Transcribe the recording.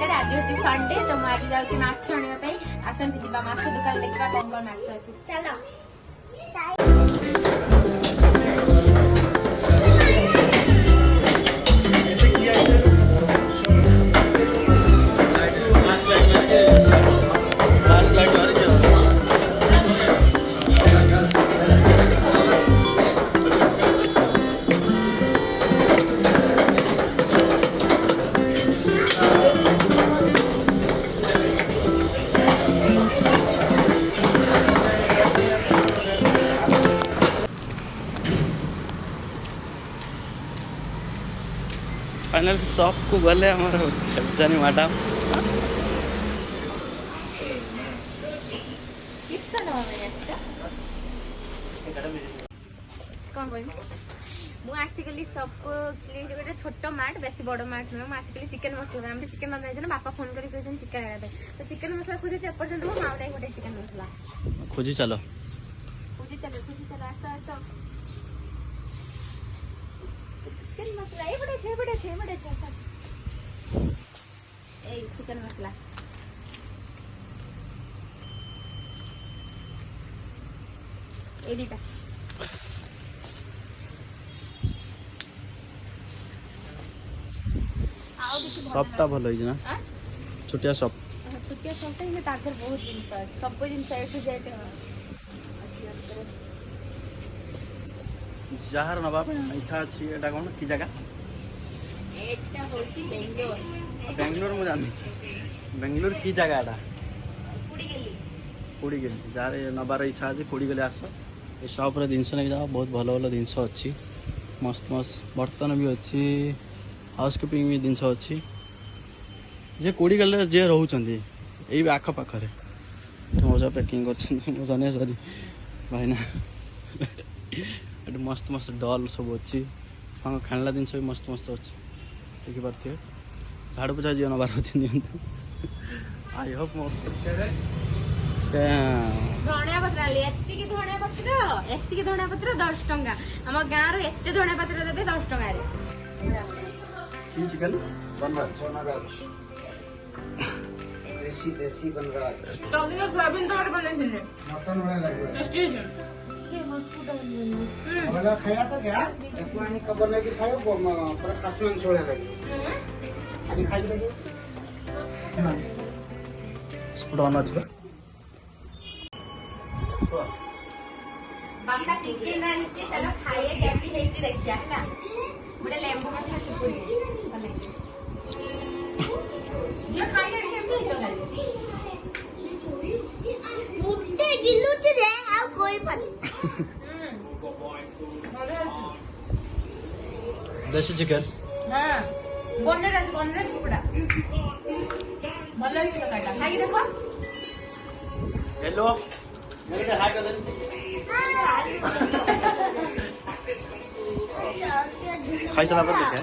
नमस्कार। आज हूँ संडे तो मुझे जाऊँ माछ आने आसती जा माछ दुकान देखा कौन कौन माछ अच्छी चलो। फाइनल शॉप को गले हमारे जानी मैडम कौन बोल मुझे सबको गोटे छोट मार्ट बेस बड़ मार्ट नुह मुझे चिकेन मसला आम चिकेन बना बापा फोन कर चिकेन आने तो चिकेन मसला खोजुचे एपर्यंत मो माँ गोटे चिकेन मसला खोजी चलो आस आस चिकेन मसला ये बड़े छे ए चिकेन मसला ए दीटा शॉपटा भल होई ना छोटिया शॉप इन ताकर बहुत जिन सब जिन एठू जाए जार नवा इच्छा अच्छी एटा कौन की जगह एटा होची बेंगलोर बेंगलोर मु जानी बेंगलोर की जगह एटा कुड़ी गेली जार नबार इच्छा अच्छी कुड़ी गेले आस ए शॉप रे जिनस नहीं जाओ बहुत भल भल जिनस अच्छी मस्त मस्त बर्तन भी अच्छी हाउसकीपिंग भी जिनस अच्छी जे कुड़ी गले जे रोचंदी एई आख पाखरे मजा पैकिंग कर मजा सरी भाईना मस्त मस्त डल सब अच्छी खेलना जिन भी मस्त मस्त अच्छी देखिपे झाड़ू पोछा जी नबार अच्छी आई होप धनिया पत्र धनिया पत्र 10 टंका आम गाँव एत धनिया पत्र देते 10 टंका चिकन देसी बन रहा है सोयाबीन तो बने मटन बड़ा लगेगा अगर खाया तो क्या एकवानी कबर लगी खायो पूरा कासमान छोड़े लगी अभी खाई लगी स्पूड ऑन अछि बाका चिकन आनिचे चलो खाइए कैसी हेची देखिया हला बड़े लेंबू मछली चुपुड़ी भले जे खाइए केमती होले मुट्टे गिलुच दे आ कोई भले देसी चिकन हां बनरे चुपुड़ा भले से काटा खाई देखो हेलो मेरे हाय कर दे खाई चला पर देखे